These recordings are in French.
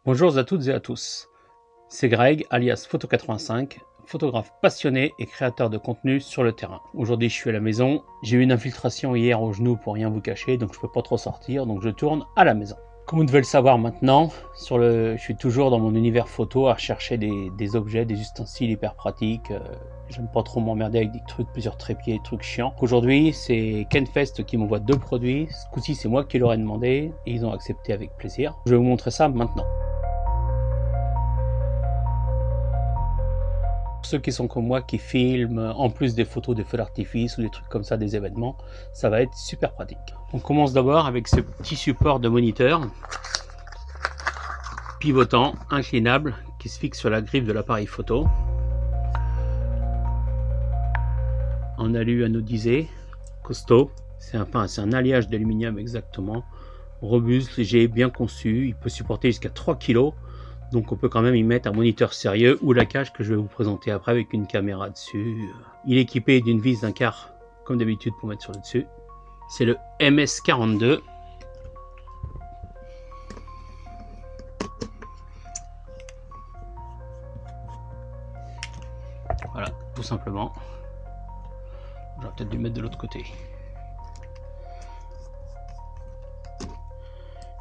Bonjour à toutes et à tous, c'est Greg alias Photo85, photographe passionné et créateur de contenu sur le terrain. Aujourd'hui je suis à la maison, j'ai eu une infiltration hier au genou pour rien vous cacher, donc je peux pas trop sortir, donc je tourne à la maison. Comme vous devez le savoir maintenant, je suis toujours dans mon univers photo à rechercher des objets, des ustensiles hyper pratiques. J'aime pas trop m'emmerder avec des trucs, plusieurs trépieds, des trucs chiants. Aujourd'hui, c'est Kenfest qui m'envoie 2 produits. Ce coup-ci, c'est moi qui leur ai demandé et ils ont accepté avec plaisir. Je vais vous montrer ça maintenant. Pour ceux qui sont comme moi, qui filment en plus des photos, des feux d'artifice ou des trucs comme ça, des événements, ça va être super pratique. On commence d'abord avec ce petit support de moniteur pivotant, inclinable, qui se fixe sur la griffe de l'appareil photo. En alu anodisé, costaud. C'est un alliage d'aluminium exactement, robuste, léger, bien conçu. Il peut supporter jusqu'à 3 kg. Donc on peut quand même y mettre un moniteur sérieux ou la cage que je vais vous présenter après avec une caméra dessus. Il est équipé d'une vis d'un quart comme d'habitude pour mettre sur le dessus. C'est le MS42. Voilà, tout simplement. J'aurais peut-être dû mettre de l'autre côté.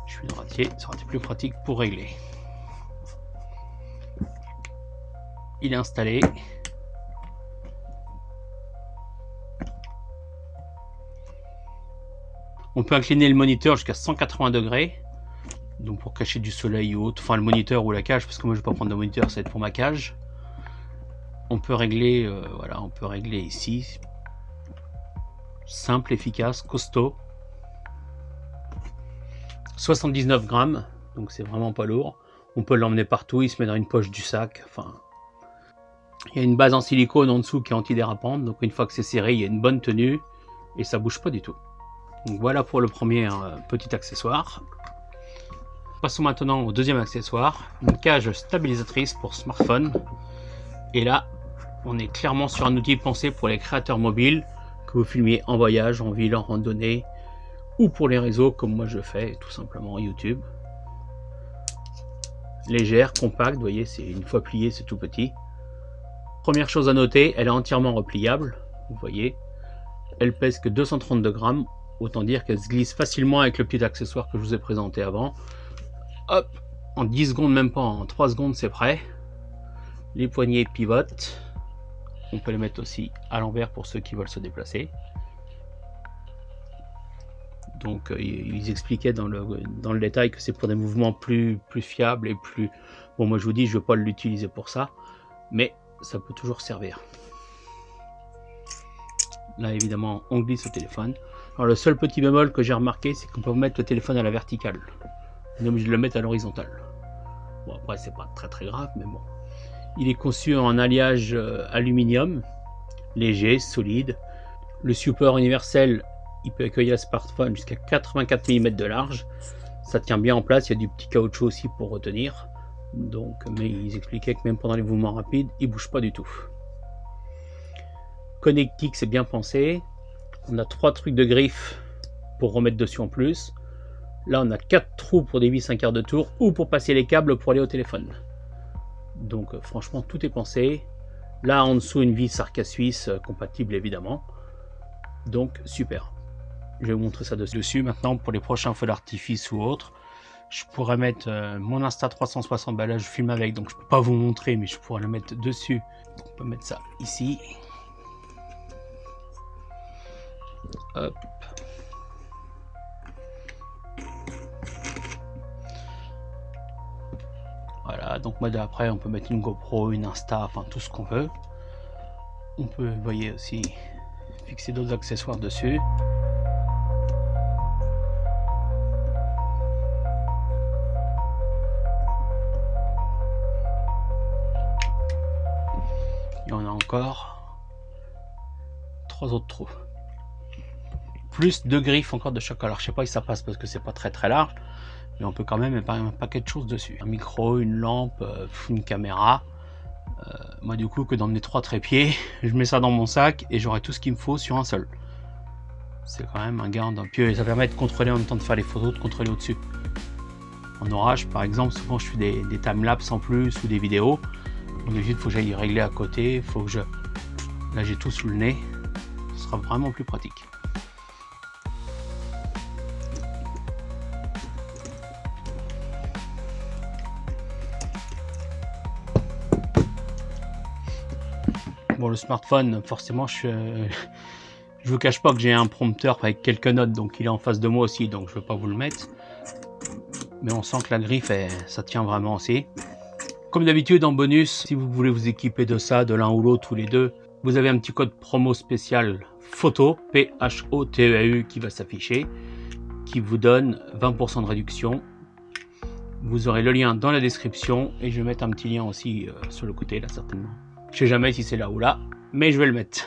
Je suis droitier, ça aurait été plus pratique pour régler. Il est installé. On peut incliner le moniteur jusqu'à 180 degrés. Donc pour cacher du soleil ou autre. Enfin le moniteur ou la cage, parce que moi je ne vais pas prendre de moniteur, ça va être pour ma cage. On peut régler, voilà, on peut régler ici. Simple, efficace, costaud. 79 grammes, donc c'est vraiment pas lourd. On peut l'emmener partout, il se met dans une poche du sac. Enfin, il y a une base en silicone en dessous qui est antidérapante, donc une fois que c'est serré, il y a une bonne tenue et ça bouge pas du tout. Donc voilà pour le premier petit accessoire. Passons maintenant au deuxième accessoire, une cage stabilisatrice pour smartphone. Et là, on est clairement sur un outil pensé pour les créateurs mobiles, que vous filmiez en voyage, en ville, en randonnée, ou pour les réseaux comme moi je fais, tout simplement YouTube. Légère, compacte, vous voyez, c'est une fois plié, c'est tout petit. Première chose à noter, elle est entièrement repliable, vous voyez. Elle pèse que 232 grammes, autant dire qu'elle se glisse facilement avec le petit accessoire que je vous ai présenté avant. Hop, en 10 secondes, même pas, en 3 secondes c'est prêt. Les poignées pivotent. On peut les mettre aussi à l'envers pour ceux qui veulent se déplacer. Donc ils expliquaient dans le détail que c'est pour des mouvements plus fiables et plus... Bon, moi je vous dis, je ne veux pas l'utiliser pour ça, mais ça peut toujours servir. Là évidemment on glisse le téléphone. Alors le seul petit bémol que j'ai remarqué, c'est qu'on peut mettre le téléphone à la verticale. On est obligé de le mettre à l'horizontale. Bon, après c'est pas très grave, mais bon. Il est conçu en alliage aluminium, léger, solide. Le support universel, il peut accueillir le smartphone jusqu'à 84 mm de large. Ça tient bien en place, il y a du petit caoutchouc aussi pour retenir. Donc, mais ils expliquaient que même pendant les mouvements rapides, il ne bouge pas du tout. Connectique, c'est bien pensé. On a 3 trucs de griffe pour remettre dessus en plus. Là, on a 4 trous pour des vis 1/4 de tour ou pour passer les câbles pour aller au téléphone. Donc franchement, tout est pensé. Là, en dessous, une vis Arca suisse compatible évidemment. Donc super. Je vais vous montrer ça dessus. Maintenant, pour les prochains feux d'artifice ou autres, je pourrais mettre mon Insta360. Bah là, je filme avec, donc je peux pas vous montrer, mais je pourrais le mettre dessus. Donc, on peut mettre ça ici. Hop. Voilà, donc moi après on peut mettre une GoPro, une Insta, enfin tout ce qu'on veut. On peut, vous voyez aussi, fixer d'autres accessoires dessus. Et on a encore 3 autres trous. Plus 2 griffes encore de chaque. Alors je sais pas si ça passe parce que c'est pas très large. Mais on peut quand même mettre un paquet de choses dessus. Un micro, une lampe, une caméra. Moi du coup que d'emmener 3 trépieds, je mets ça dans mon sac et j'aurai tout ce qu'il me faut sur un seul. C'est quand même un gain. Puis ça permet de contrôler en même temps de faire les photos, de contrôler au-dessus. En orage par exemple, souvent je fais des timelapses en plus ou des vidéos. Donc il faut que j'aille régler à côté, faut que je... Là j'ai tout sous le nez, ce sera vraiment plus pratique. Bon, le smartphone, forcément, je vous cache pas que j'ai un prompteur avec quelques notes, donc il est en face de moi aussi, donc je ne veux pas vous le mettre. Mais on sent que la griffe, ça tient vraiment assez. Comme d'habitude, en bonus, si vous voulez vous équiper de ça, de l'un ou l'autre ou les deux, vous avez un petit code promo spécial PHOTEAU, P-H-O-T-E-A-U, qui va s'afficher, qui vous donne 20% de réduction. Vous aurez le lien dans la description et je vais mettre un petit lien aussi sur le côté là certainement. Je sais jamais si c'est là ou là, mais je vais le mettre.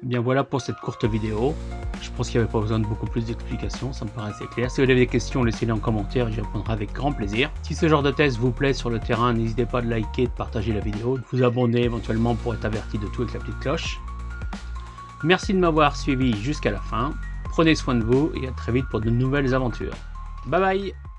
Et bien voilà pour cette courte vidéo. Je pense qu'il n'y avait pas besoin de beaucoup plus d'explications, ça me paraissait clair. Si vous avez des questions, laissez-les en commentaire et j'y répondrai avec grand plaisir. Si ce genre de test vous plaît sur le terrain, n'hésitez pas à liker, de partager la vidéo, de vous abonner éventuellement pour être averti de tout avec la petite cloche. Merci de m'avoir suivi jusqu'à la fin. Prenez soin de vous et à très vite pour de nouvelles aventures. Bye bye!